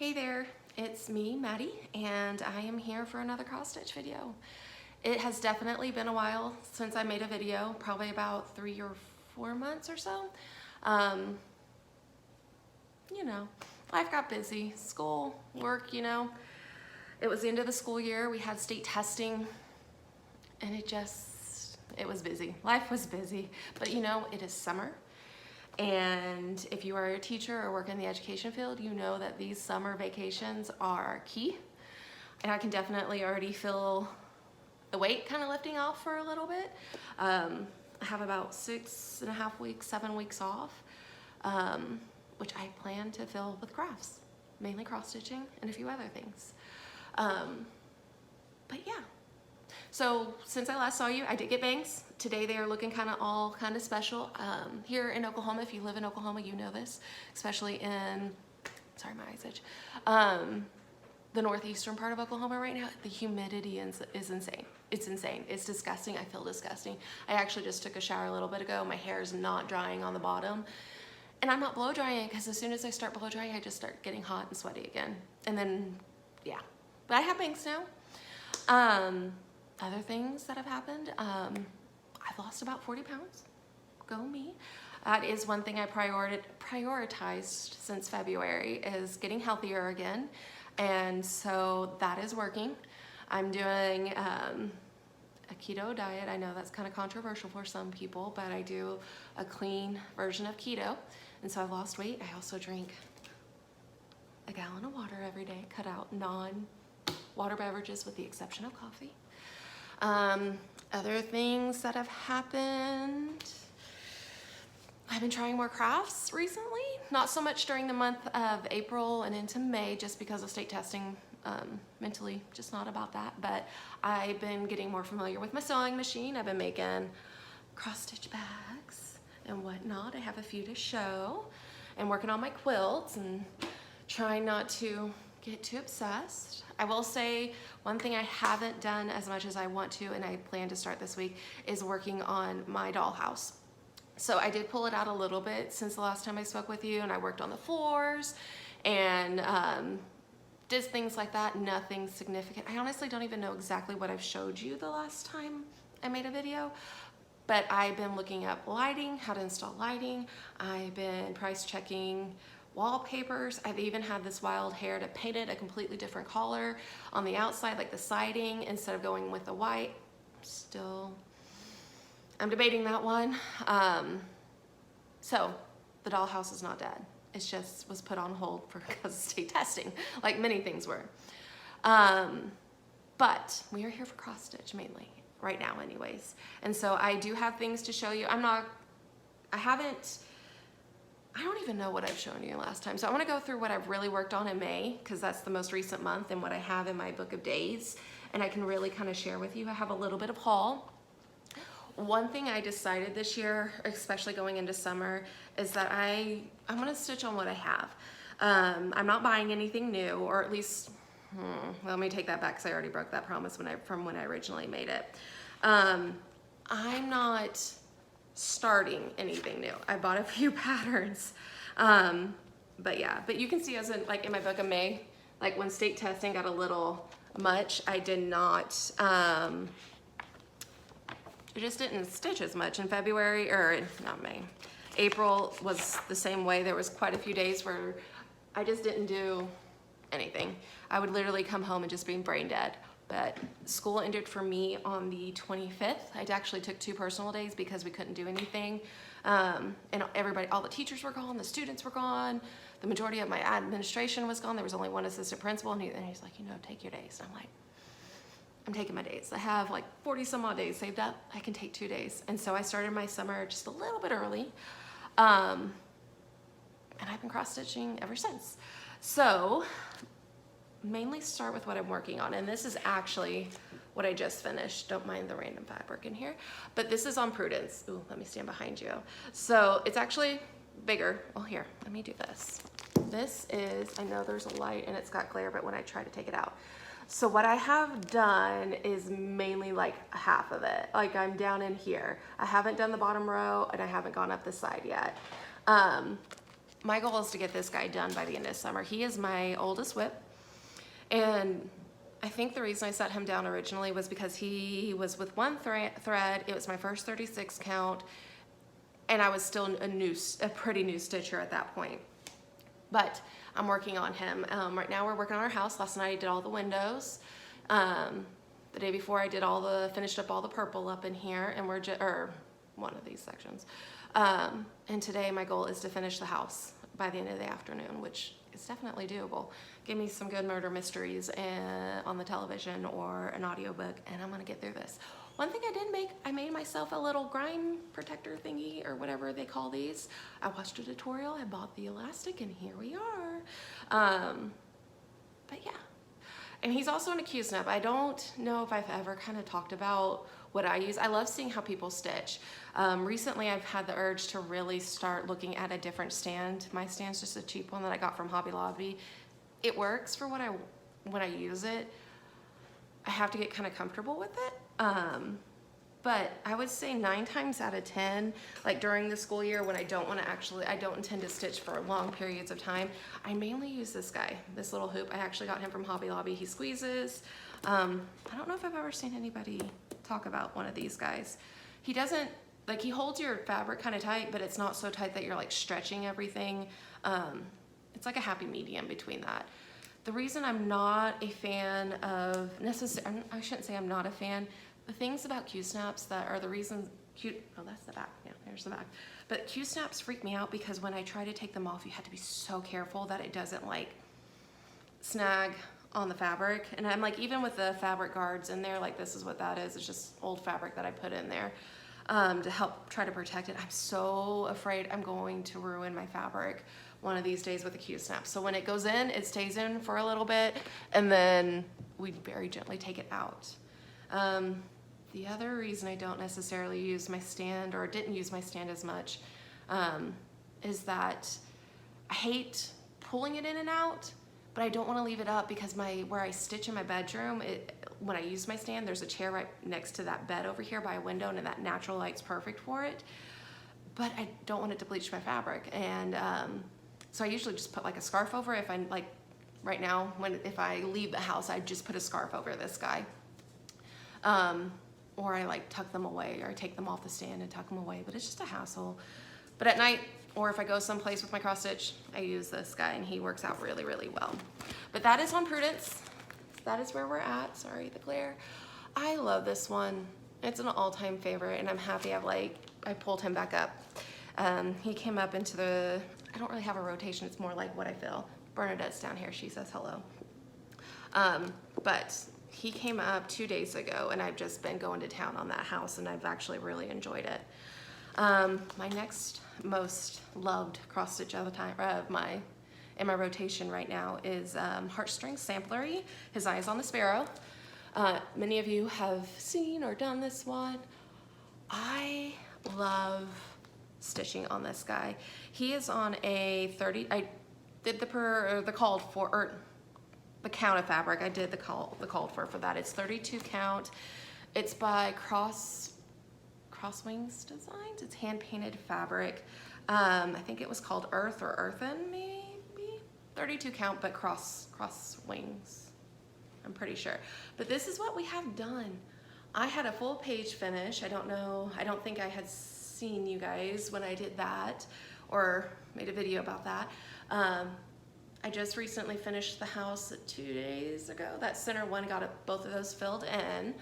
Hey there, it's me, Maddie, and I am here for another cross stitch video. It has definitely been a while since I made a video, probably about 3 or 4 months or so. You know, life got busy, school, work, you know. It was the end of the school year, we had state testing, and it was busy. Life was busy, but you know, it is summer. And if you are a teacher or work in the education field, you know that these summer vacations are key. And I can definitely already feel the weight kind of lifting off for a little bit. I have about 6.5 weeks, 7 weeks off, which I plan to fill with crafts, mainly cross stitching and a few other things. But yeah. So since I last saw you, I did get bangs. Today they are looking all kind of special. Here in Oklahoma, if you live in Oklahoma, you know this, especially in, sorry, my eyes itch, the northeastern part of Oklahoma right now, the humidity is insane. It's insane. It's disgusting. I feel disgusting. I actually just took a shower a little bit ago. My hair is not drying on the bottom. And I'm not blow drying because as soon as I start blow drying, I just start getting hot and sweaty again. And then, yeah. But I have bangs now. Other things that have happened, I've lost about 40 pounds. Go me. That is one thing I prioritized since February, is getting healthier again. And so that is working. I'm doing a keto diet. I know that's kind of controversial for some people, but I do a clean version of keto. And so I've lost weight. I also drink a gallon of water every day, cut out non-water beverages with the exception of coffee. Other things that have happened, I've been trying more crafts recently, not so much during the month of April and into May just because of state testing, mentally just not about that, but I've been getting more familiar with my sewing machine. I've been making cross stitch bags and whatnot. I have a few to show, and working on my quilts and trying not to get too obsessed. I will say one thing I haven't done as much as I want to, and I plan to start this week, is working on my dollhouse. So I did pull it out a little bit since the last time I spoke with you, and I worked on the floors and did things like that. Nothing significant. I honestly don't even know exactly what I've showed you the last time I made a video, but I've been looking up lighting, how to install lighting. I've been price checking wallpapers. I've even had this wild hair to paint it a completely different color on the outside, like the siding, instead of going with the white. I'm debating that one. So the dollhouse is not dead. It just was put on hold because of state testing, like many things were. But we are here for cross stitch mainly, right now anyways. And so I do have things to show you. I don't even know what I've shown you last time. So I want to go through what I've really worked on in May, because that's the most recent month, and what I have in my book of days. And I can really kind of share with you. I have a little bit of haul. One thing I decided this year, especially going into summer, is that I'm going to stitch on what I have. I'm not buying anything new, or at least, let me take that back because I already broke that promise from when I originally made it. I'm not starting anything new. I bought a few patterns, but yeah, but you can see as in like in my book of May, like when state testing got a little much, I did not, I just didn't stitch as much in February, or not May. April was the same way. There was quite a few days where I just didn't do anything. I would literally come home and just be brain dead. But school ended for me on the 25th. I actually took 2 personal days because we couldn't do anything. And all the teachers were gone, the students were gone, the majority of my administration was gone. There was only one assistant principal, and he's like, you know, take your days. And I'm like, I'm taking my days. I have like 40 some odd days saved up. I can take 2 days. And so I started my summer just a little bit early. And I've been cross stitching ever since. So mainly start with what I'm working on, and this is actually what I just finished. Don't mind the random fabric in here, but this is on Prudence. Ooh, let me stand behind you. So it's actually bigger. Well, here, let me do this. This is, I know there's a light and it's got glare, but when I try to take it out. So what I have done is mainly like half of it. Like I'm down in here. I haven't done the bottom row and I haven't gone up the side yet. my goal is to get this guy done by the end of summer. He is my oldest whip, and I think the reason I set him down originally was because he was with one thread. It was my first 36 count, and I was still a pretty new stitcher at that point. But I'm working on him. Right now we're working on our house. Last night I did all the windows. The day before I did finished up all the purple up in here, and or one of these sections. And today my goal is to finish the house by the end of the afternoon, which is definitely doable. Give me some good murder mysteries on the television or an audiobook, and I'm gonna get through this. One thing I did make, I made myself a little grime protector thingy, or whatever they call these. I watched a tutorial, I bought the elastic, and here we are. But yeah. And he's also in a Q-snap. I don't know if I've ever kind of talked about what I use. I love seeing how people stitch. Recently I've had the urge to really start looking at a different stand. My stand's just a cheap one that I got from Hobby Lobby. It works for when I use it. I have to get kind of comfortable with it. But I would say 9 times out of 10, like during the school year when I don't intend to stitch for long periods of time, I mainly use this guy, this little hoop. I actually got him from Hobby Lobby. He squeezes. I don't know if I've ever seen anybody talk about one of these guys. He doesn't, like, he holds your fabric kind of tight, but it's not so tight that you're like stretching everything. It's like a happy medium between that. The reason I'm not a fan of I shouldn't say I'm not a fan. The things about Q-snaps that are the reason oh, that's the back. Yeah, there's the back. But Q-snaps freak me out because when I try to take them off, you have to be so careful that it doesn't like snag on the fabric. And I'm like, even with the fabric guards in there, like this is what that is. It's just old fabric that I put in there to help try to protect it. I'm so afraid I'm going to ruin my fabric one of these days with a Q-snap. So when it goes in, it stays in for a little bit, and then we very gently take it out. The other reason I don't necessarily use my stand, or didn't use my stand as much, is that I hate pulling it in and out, but I don't want to leave it up because where I stitch in my bedroom, when I use my stand, there's a chair right next to that bed over here by a window, and that natural light's perfect for it. But I don't want it to bleach my fabric, and so I usually just put like a scarf over it. If I like right now, if I leave the house, I just put a scarf over this guy. Or I like tuck them away, or I take them off the stand and tuck them away, but it's just a hassle. But at night, or if I go someplace with my cross stitch, I use this guy, and he works out really, really well. But that is on Prudence. That is where we're at. Sorry, the glare. I love this one. It's an all-time favorite, and I'm happy I pulled him back up. He came up into I don't really have a rotation. It's more like what I feel. Bernadette's down here. She says hello. But he came up 2 days ago, and I've just been going to town on that house, and I've actually really enjoyed it. My next most loved cross stitch of in my rotation right now is Heartstring Samplery. His Eye is on the Sparrow. Many of you have seen or done this one. I love stitching on this guy. He is on a 30. I did the called for, or the count of fabric. I did the called for that. It's 32 count. It's by Crosswings Designs. It's hand painted fabric. I think it was called Earth or Earthen, maybe. 32 count, but cross wings. I'm pretty sure. But this is what we have done. I had a full page finish. I don't think I had seen you guys when I did that or made a video about that. I just recently finished the house 2 days ago. That center one got both of those filled in.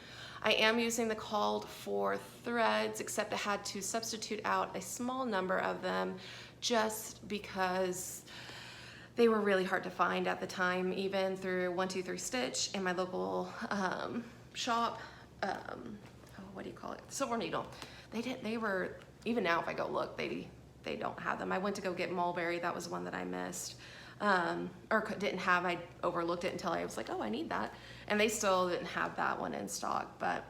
I am using the called for threads, except I had to substitute out a small number of them just because they were really hard to find at the time, even through 123 Stitch and my local shop. What do you call it? Silver Needle. They were, even now if I go look, they don't have them. I went to go get Mulberry. That was one that I missed. Or didn't have. I overlooked it until I was like, oh, I need that. And they still didn't have that one in stock, but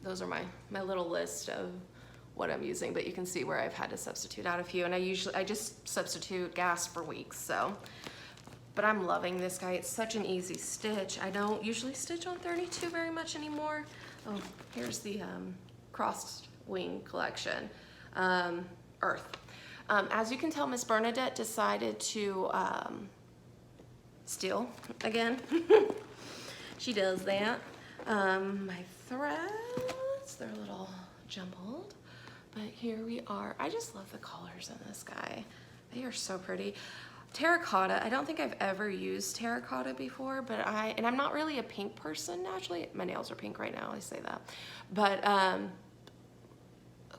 those are my little list of what I'm using. But you can see where I've had to substitute out a few, and I just substitute gas for weeks. So, but I'm loving this guy. It's such an easy stitch. I don't usually stitch on 32 very much anymore. Oh, here's the crossed wing collection, Earth. As you can tell, Miss Bernadette decided to steal again. She does that. My threads, they're a little jumbled, but here we are. I just love the colors in this guy. They are so pretty. Terracotta, I don't think I've ever used terracotta before, but I'm not really a pink person naturally. My nails are pink right now, I say that. But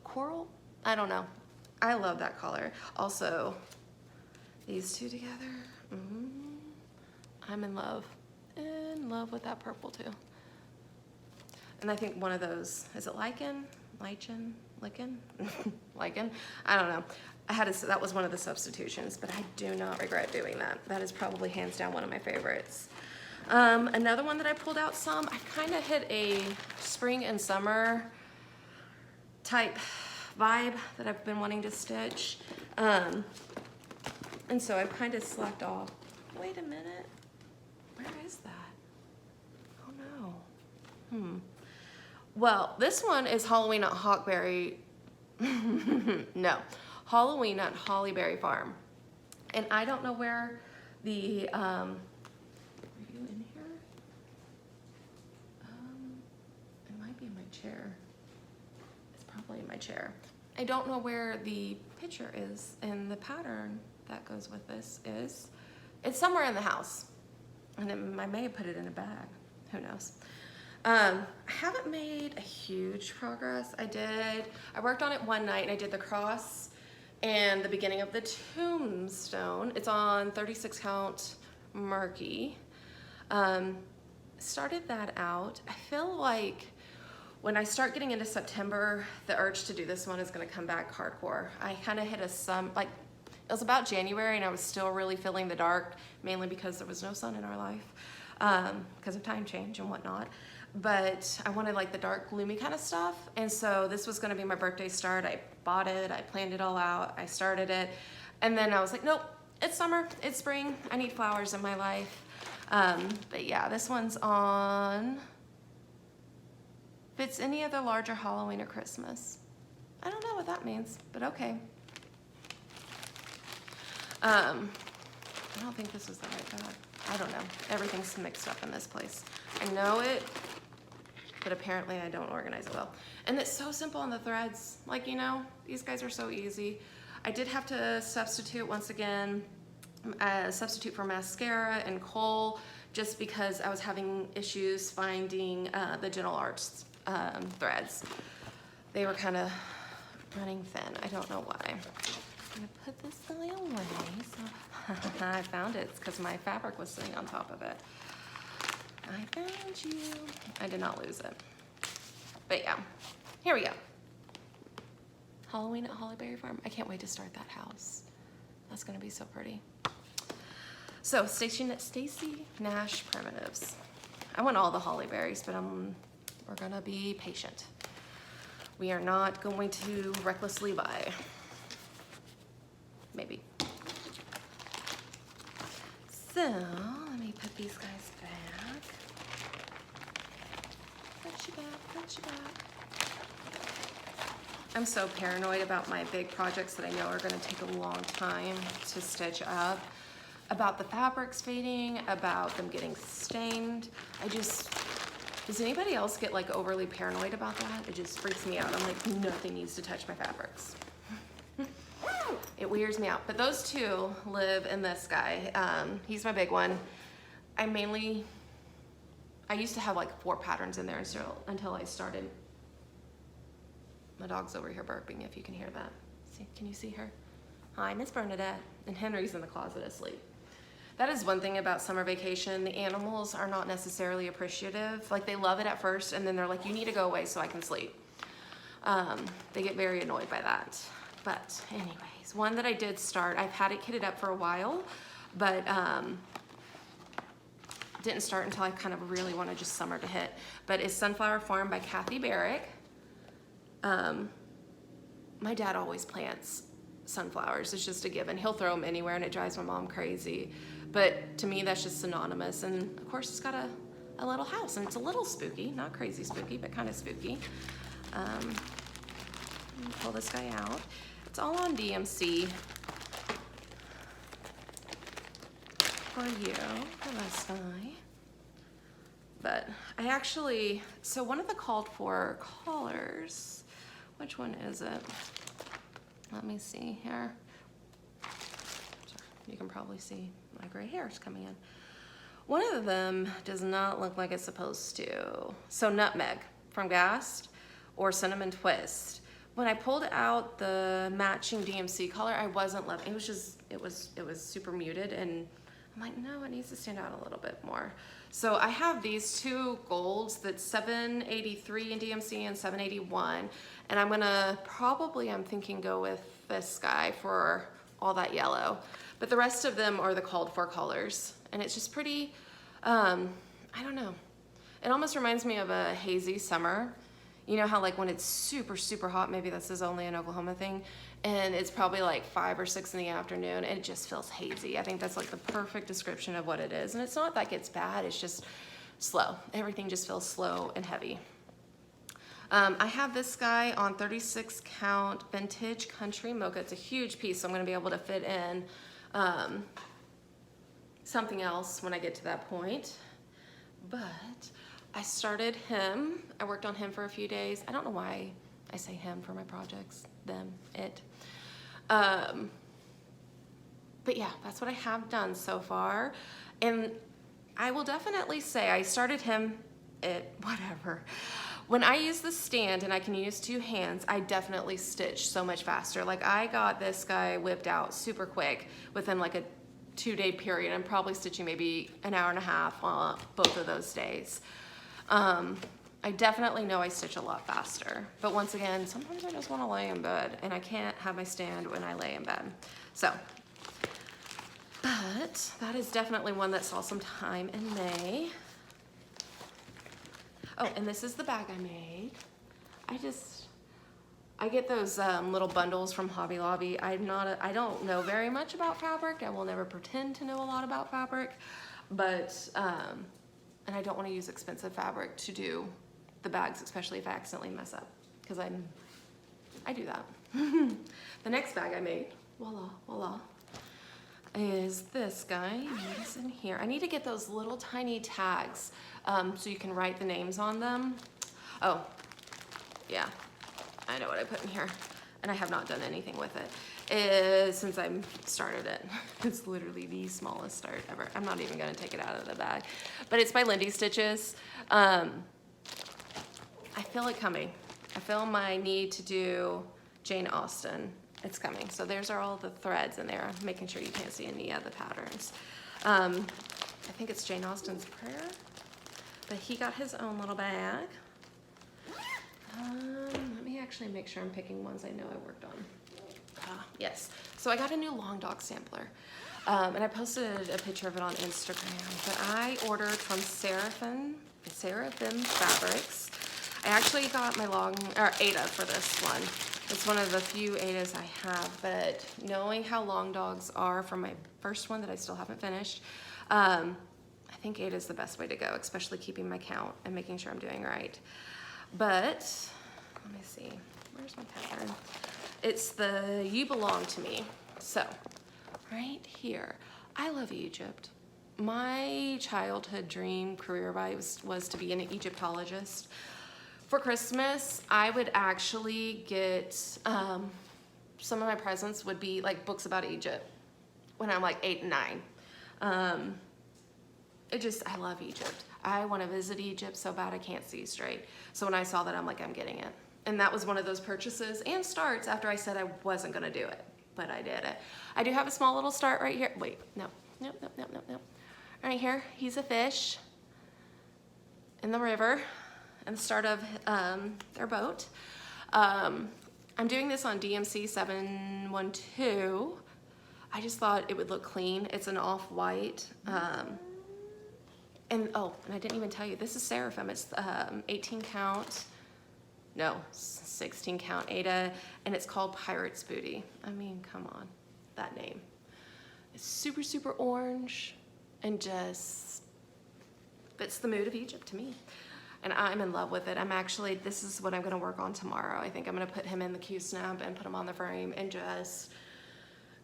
coral, I don't know. I love that color. Also, these two together, I'm in love with that purple too. And I think one of those, is it lichen? Lichen? Lichen? I don't know. That was one of the substitutions, but I do not regret doing that. That is probably hands down one of my favorites. Another one that I pulled out some, I kind of hit a spring and summer type vibe that I've been wanting to stitch. And so I've kind of slacked off. Wait a minute, where is that? Oh no. Well, this one is Halloween at Hawkberry. No, Halloween at Hollyberry Farm. And I don't know where the, are you in here? It might be in my chair. It's probably in my chair. I don't know where the picture is, and the pattern that goes with this is, it's somewhere in the house. And I may have put it in a bag, who knows. I haven't made a huge progress. I worked on it one night and I did the cross and the beginning of the tombstone. It's on 36 count murky. Started that out. I feel like when I start getting into September, the urge to do this one is gonna come back hardcore. I kind of hit it was about January and I was still really feeling the dark, mainly because there was no sun in our life, because of time change and whatnot. But I wanted like the dark, gloomy kind of stuff. And so this was gonna be my birthday start. I bought it, I planned it all out, I started it. And then I was like, nope, it's summer, it's spring, I need flowers in my life. But yeah, this one's on, fits any other larger Halloween or Christmas. I don't know what that means, but okay. I don't think this was the right bag. I don't know. Everything's mixed up in this place. I know it, but apparently I don't organize it well. And it's so simple on the threads. Like, you know, these guys are so easy. I did have to substitute once again, substitute for mascara and kohl, just because I was having issues finding the Gentle Arts threads. They were kind of running thin. I don't know why. I'm gonna put this away, so I found it. It's because my fabric was sitting on top of it. I found you. I did not lose it. But yeah, here we go. Halloween at Hollyberry Farm. I can't wait to start that house. That's gonna be so pretty. So Stacy Nash Primitives. I want all the Hollyberries, but we're gonna be patient. We are not going to recklessly buy. Maybe. So let me put these guys back. Put you back. I'm so paranoid about my big projects that I know are gonna take a long time to stitch up. About the fabrics fading, about them getting stained. Does anybody else get like overly paranoid about that? It just freaks me out. I'm like, nothing needs to touch my fabrics. It weirds me out. But those two live in this guy. He's my big one. I used to have like 4 patterns in there until I started. My dog's over here burping, if you can hear that. Can you see her? Hi, Miss Bernadette. And Henry's in the closet asleep. That is one thing about summer vacation. The animals are not necessarily appreciative. Like, they love it at first, and then they're like, you need to go away so I can sleep. They get very annoyed by that. But anyways, one that I did start, I've had it kitted up for a while, but didn't start until I kind of really wanted just summer to hit. But it's Sunflower Farm by Kathy Barrick. My dad always plants sunflowers. It's just a given. He'll throw them anywhere, and it drives my mom crazy. But to me, that's just synonymous. And of course, it's got a little house, and it's a little spooky, not crazy spooky, but kind of spooky. Pull this guy out. It's all on DMC for you, for this guy. But I actually, so one of the called for colors, which one is it? Let me see here. Sorry, you can probably see my gray hairs coming in. One of them does not look like it's supposed to. So nutmeg from Gast or cinnamon twist. When I pulled out the matching DMC color, I wasn't loving it. It was just, it was super muted, and I'm like, no, it needs to stand out a little bit more. So I have these two golds that's 783 in DMC and 781. And I'm gonna probably, I'm thinking, go with this guy for all that yellow. But the rest of them are the called for colors. And it's just pretty, I don't know. It almost reminds me of a hazy summer. You know how like when it's super, super hot, maybe this is only an Oklahoma thing, and it's probably like 5 or 6 in the afternoon and it just feels hazy. I think that's like the perfect description of what it is. And it's not like it's bad, it's just slow. Everything just feels slow and heavy. I have this guy on 36 count vintage country mocha. It's a huge piece, so I'm gonna be able to fit in something else when I get to that point. But I started him. I worked on him for a few days. I don't know why I say him for my projects, them, it. But yeah, that's what I have done so far. And I will definitely say I started him, it, whatever. When I use the stand and I can use 2 hands, I definitely stitch so much faster. Like I got this guy whipped out super quick within like a 2-day period. I'm probably stitching maybe an hour and a half on both of those days. I definitely know I stitch a lot faster, but once again, sometimes I just want to lay in bed and I can't have my stand when I lay in bed. So, but that is definitely one that saw some time in May. Oh, and this is the bag I made. I get those little bundles from Hobby Lobby. I don't know very much about fabric. I will never pretend to know a lot about fabric, but, and I don't want to use expensive fabric to do the bags, especially if I accidentally mess up, because I do that. The next bag I made, voila, voila, is this guy. It's in here. I need to get those little tiny tags so you can write the names on them. Oh, yeah, I know what I put in here, and I have not done anything with it since I started it. It's literally the smallest start ever. I'm not even gonna take it out of the bag, but it's by Lindy Stitches. I feel it coming. I feel my need to do Jane Austen. It's coming. So there's all the threads in there, making sure you can't see any of the patterns. I think it's Jane Austen's Prayer, but he got his own little bag. Let me actually make sure I'm picking ones I know I worked on. Yes, so I got a new long dog sampler, and I posted a picture of it on Instagram, but I ordered from Seraphim Fabrics. I actually got my Ada for this one. It's one of the few Adas I have, but knowing how long dogs are from my first one that I still haven't finished, I think Ada is the best way to go, especially keeping my count and making sure I'm doing right. But, let me see, where's my pattern? It's the You Belong to Me. So, right here, I love Egypt. My childhood dream career-wise was to be an Egyptologist. For Christmas, I would actually get, some of my presents would be like books about Egypt when I'm like 8 and 9. I love Egypt. I want to visit Egypt so bad I can't see straight. So when I saw that, I'm like, I'm getting it. And that was one of those purchases and starts after I said I wasn't going to do it, but I did it. I do have a small little start right here. Wait, no. Right here, he's a fish in the river and the start of their boat. I'm doing this on DMC 712. I just thought it would look clean. It's an off-white. And I didn't even tell you, this is Seraphim. It's 16 count Ada, and it's called Pirate's Booty. I mean, come on, that name. It's super, super orange and just fits the mood of Egypt to me. and I'm in love with it. This is what I'm gonna work on tomorrow. I think I'm gonna put him in the Q-snap and put him on the frame and just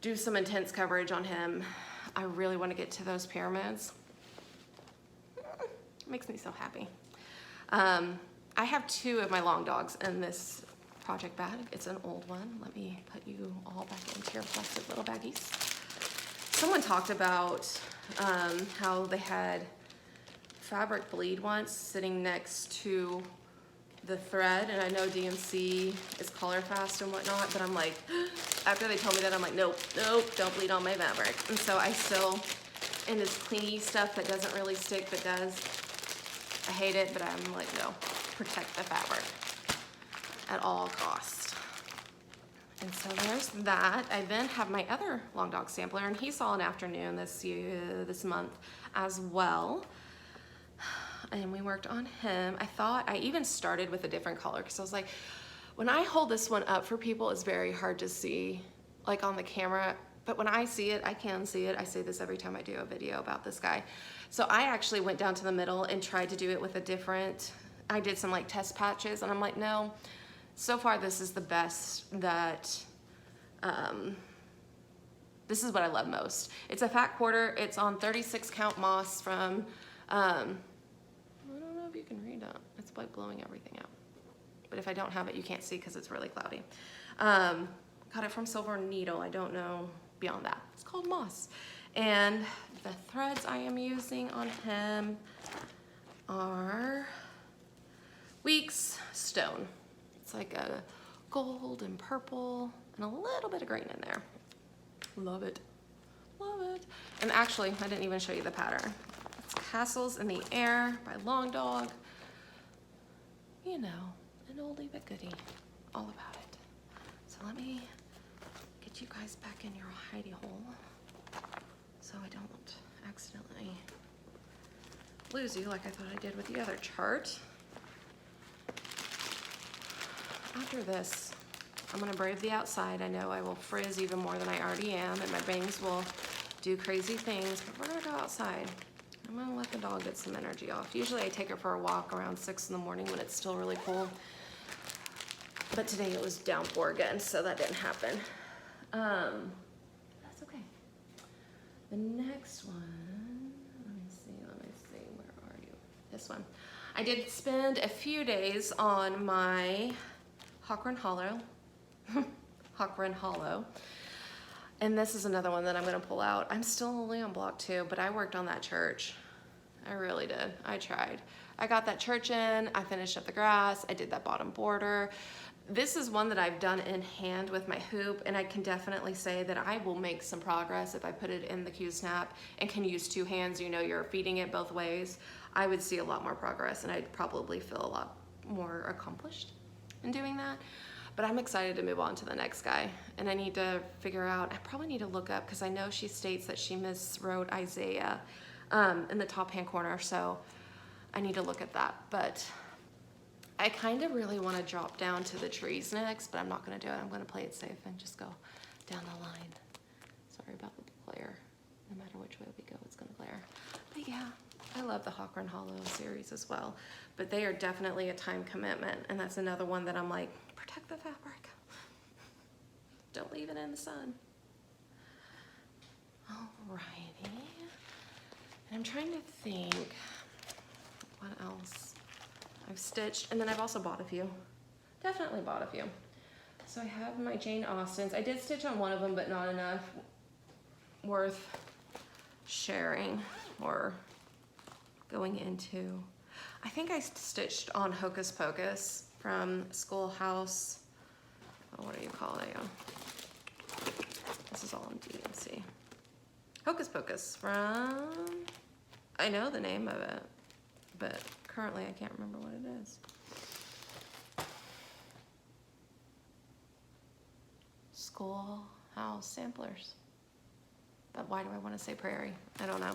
do some intense coverage on him. I really wanna get to those pyramids. It makes me so happy. I have 2 of my long dogs in this project bag. It's an old one. Let me put you all back into your plastic little baggies. Someone talked about how they had fabric bleed once sitting next to the thread, and I know DMC is color fast and whatnot, but I'm like, after they told me that, I'm like, nope, don't bleed on my fabric. And so I still, in this clingy stuff that doesn't really stick but does, I hate it, but I'm like, no, protect the fabric at all costs. And so there's that. I then have my other long dog sampler, and he saw an afternoon this month as well. And we worked on him. I even started with a different color because I was like, when I hold this one up for people, it's very hard to see like on the camera, but when I see it, I can see it. I say this every time I do a video about this guy. So I actually went down to the middle and tried to do it with a different, I did some like test patches, and I'm like, no, so far this is the best that, this is what I love most. It's a fat quarter. It's on 36 count moss from, I don't know if you can read that. It's like blowing everything out. But if I don't have it, you can't see because it's really cloudy. Got it from Silver Needle. I don't know beyond that. It's called moss. And the threads I am using on him are Weeks Stone. It's like a gold and purple and a little bit of green in there. Love it. Love it. And actually, I didn't even show you the pattern. It's Castles in the Air by Long Dog. You know, an oldie but goodie. All about it. So let me get you guys back in your hidey hole so I don't accidentally lose you like I thought I did with the other chart. After this, I'm gonna brave the outside. I know I will frizz even more than I already am, and my bangs will do crazy things, but we're gonna go outside. I'm gonna let the dog get some energy off. Usually I take her for a walk around 6 in the morning when it's still really cool. But today it was downpour again, so that didn't happen. That's okay. The next one, let me see, where are you? This one. I did spend a few days on my Hawkrun Hollow. And this is another one that I'm gonna pull out. I'm still only on block 2, but I worked on that church. I really did, I tried. I got that church in, I finished up the grass, I did that bottom border. This is one that I've done in hand with my hoop, and I can definitely say that I will make some progress if I put it in the Q-snap and can use 2 hands. You know, you're feeding it both ways. I would see a lot more progress, and I'd probably feel a lot more accomplished in doing that. But I'm excited to move on to the next guy, and I need to figure out, I probably need to look up, because I know she states that she miswrote Isaiah in the top hand corner, so I need to look at that. But I kind of really want to drop down to the trees next, but I'm not going to do it. I'm going to play it safe and just go down the line. Sorry about the glare. No matter which way we go, it's going to glare. But yeah, I love the Hawkrun Hollow series as well, but they are definitely a time commitment, and that's another one that I'm like, protect the fabric. Don't leave it in the sun. Alrighty. And I'm trying to think what else I've stitched, and then I've also bought a few. Definitely bought a few. So I have my Jane Austens. I did stitch on one of them, but not enough worth sharing or going into. I think I stitched on Hocus Pocus from Schoolhouse. Oh, what do you call it? This is all in DMC. Hocus Pocus from, I know the name of it, but currently I can't remember what it is. Schoolhouse Samplers. But why do I want to say Prairie? I don't know.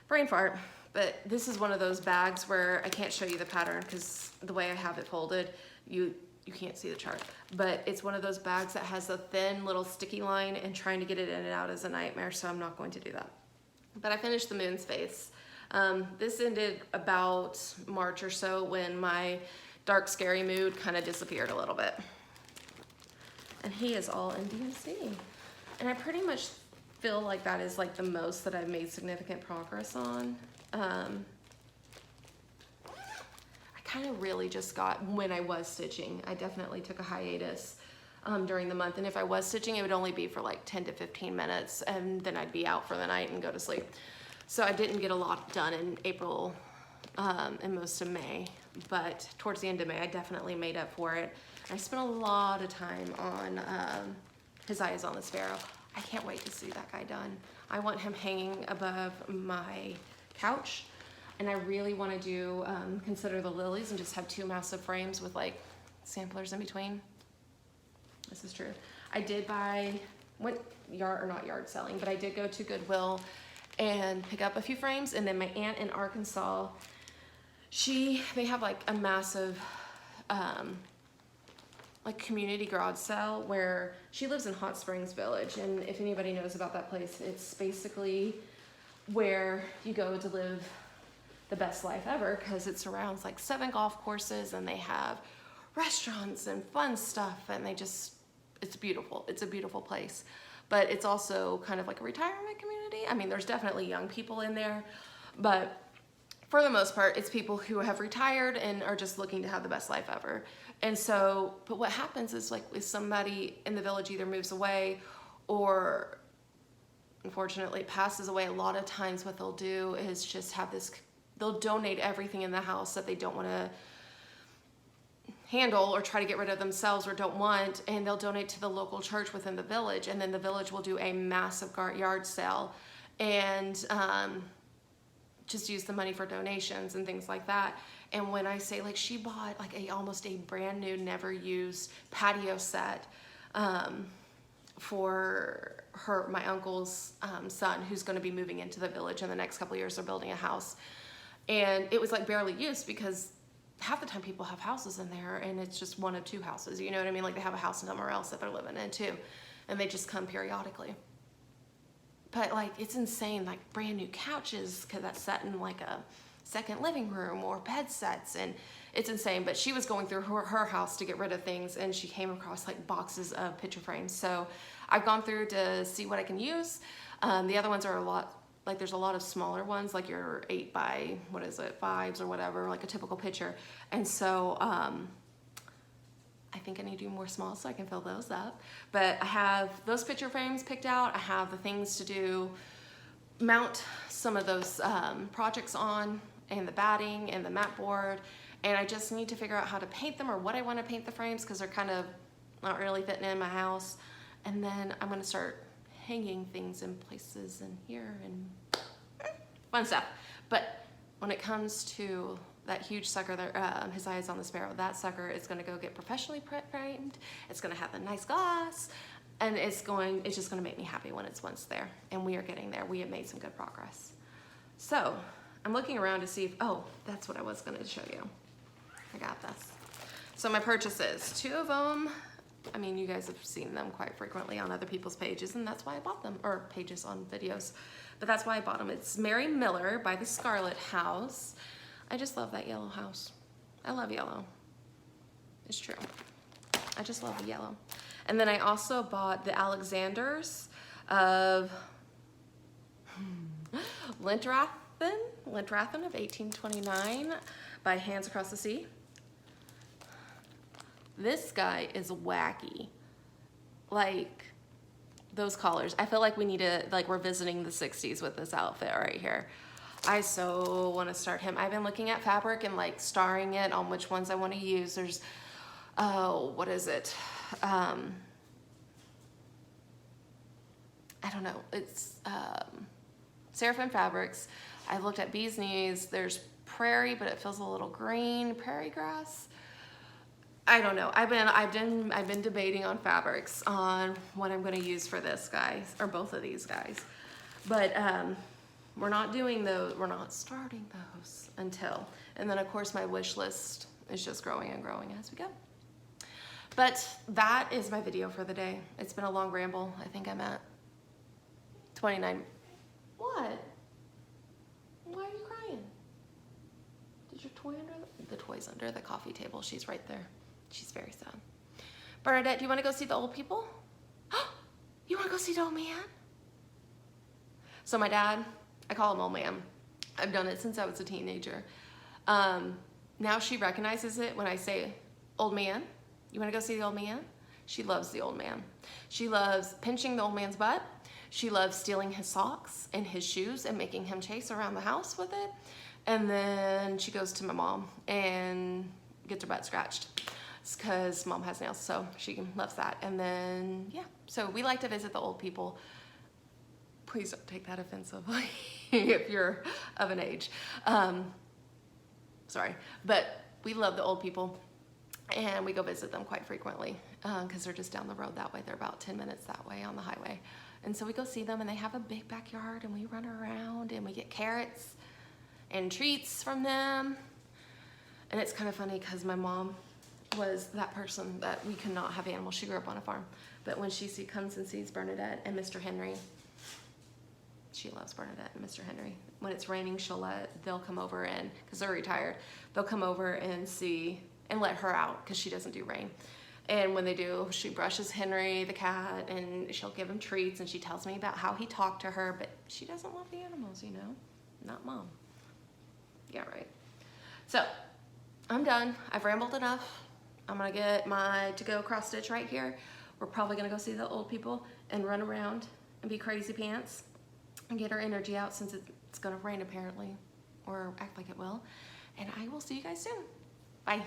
Brain fart. But this is one of those bags where I can't show you the pattern because the way I have it folded, you can't see the chart. But it's one of those bags that has a thin little sticky line, and trying to get it in and out is a nightmare, so I'm not going to do that. But I finished the Moon's Face This ended about March or so when my dark, scary mood kind of disappeared a little bit. And he is all in DMC. And I pretty much feel like that is like the most that I've made significant progress on. I kind of really just got, when I was stitching, I definitely took a hiatus during the month. And if I was stitching, it would only be for like 10 to 15 minutes, and then I'd be out for the night and go to sleep. So I didn't get a lot done in April and most of May, but towards the end of May, I definitely made up for it. I spent a lot of time on His Eye is on the Sparrow. I can't wait to see that guy done. I want him hanging above my couch, and I really want to do Consider the Lilies and just have 2 massive frames with like samplers in between. This is true. I did went yard, or not yard selling, but I did go to Goodwill and pick up a few frames. And then my aunt in Arkansas, they have like a massive like community garage sale where she lives in Hot Springs Village. And if anybody knows about that place, it's basically where you go to live the best life ever, because it surrounds like 7 golf courses, and they have restaurants and fun stuff, and it's beautiful. It's a beautiful place, but it's also kind of like a retirement community. I mean, there's definitely young people in there, but for the most part, it's people who have retired and are just looking to have the best life ever. And so, but what happens is, like, if somebody in the village either moves away or unfortunately passes away, a lot of times what they'll do is just have they'll donate everything in the house that they don't want to handle or try to get rid of themselves or don't want, and they'll donate to the local church within the village, and then the village will do a massive yard sale and just use the money for donations and things like that. And when I say, like, she bought like almost a brand new, never used patio set for my uncle's son, who's going to be moving into the village in the next couple of years. They're building a house, and it was like barely used, because half the time people have houses in there and it's just 1 of 2 houses, you know what I mean? Like, they have a house somewhere else that they're living in too, and they just come periodically. But like, it's insane, like brand new couches, because that's set in like a second living room, or bed sets, and it's insane. But she was going through her house to get rid of things, and she came across like boxes of picture frames. So I've gone through to see what I can use. The other ones are a lot, like there's a lot of smaller ones, like your 8 by, 5s or whatever, like a typical picture. And so I think I need to do more small so I can fill those up. But I have those picture frames picked out. I have the things to do, mount some of those projects on, and the batting and the mat board. And I just need to figure out how to paint them, or what I want to paint the frames, because they're kind of not really fitting in my house. And then I'm going to start hanging things in places in here and fun stuff. But when it comes to that huge sucker there, His Eye is on the Sparrow, that sucker is going to go get professionally framed. It's going to have the nice glass, and it's just going to make me happy when it's once there. And we are getting there. We have made some good progress. So I'm looking around to see if, oh, that's what I was going to show you. I got this. So my purchases, 2 of them, I mean, you guys have seen them quite frequently on other people's pages, and that's why I bought them, or pages on videos, but that's why I bought them. It's Mary Miller by the Scarlet House. I just love that yellow house. I love yellow. It's true. I just love the yellow. And then I also bought the Alexanders of Lintrathen of 1829 by Hands Across the Sea. This guy is wacky. Like, those colors. I feel like we need to, like, we're visiting the 60s with this outfit right here. I so want to start him. I've been looking at fabric and like starring it on which ones I want to use. There's, what is it? I don't know. It's Seraphim Fabrics. I looked at Bee's Knees. There's Prairie, but it feels a little green. Prairie Grass. I don't know. I've been debating on fabrics on what I'm going to use for this guy, or both of these guys. But we're not doing those. We're not starting those until. And then of course my wish list is just growing and growing as we go. But that is my video for the day. It's been a long ramble. I think I'm at 29. What? Why are you crying? the toy's under the coffee table. She's right there. She's very sad. Bernadette, do you want to go see the old people? You want to go see the old man? So my dad, I call him old man. I've done it since I was a teenager. Now she recognizes it when I say, old man, you want to go see the old man? She loves the old man. She loves pinching the old man's butt. She loves stealing his socks and his shoes and making him chase around the house with it. And then she goes to my mom and gets her butt scratched. It's because mom has nails, so she loves that. And then, yeah, so we like to visit the old people. Please don't take that offensively if you're of an age. Sorry, but we love the old people and we go visit them quite frequently because they're just down the road that way. They're about 10 minutes that way on the highway. And so we go see them and they have a big backyard and we run around and we get carrots and treats from them. And it's kind of funny because my mom was that person that we could not have animals. She grew up on a farm. But when she comes and sees Bernadette and Mr. Henry, she loves Bernadette and Mr. Henry. When it's raining, they'll come over and, because they're retired, they'll come over and see and let her out because she doesn't do rain. And when they do, she brushes Henry, the cat, and she'll give him treats and she tells me about how he talked to her, but she doesn't love the animals, you know? Not mom. Yeah, right. So, I'm done. I've rambled enough. I'm gonna get my to-go cross stitch right here. We're probably gonna go see the old people and run around and be crazy pants and get our energy out since it's gonna rain apparently, or act like it will. And I will see you guys soon. Bye.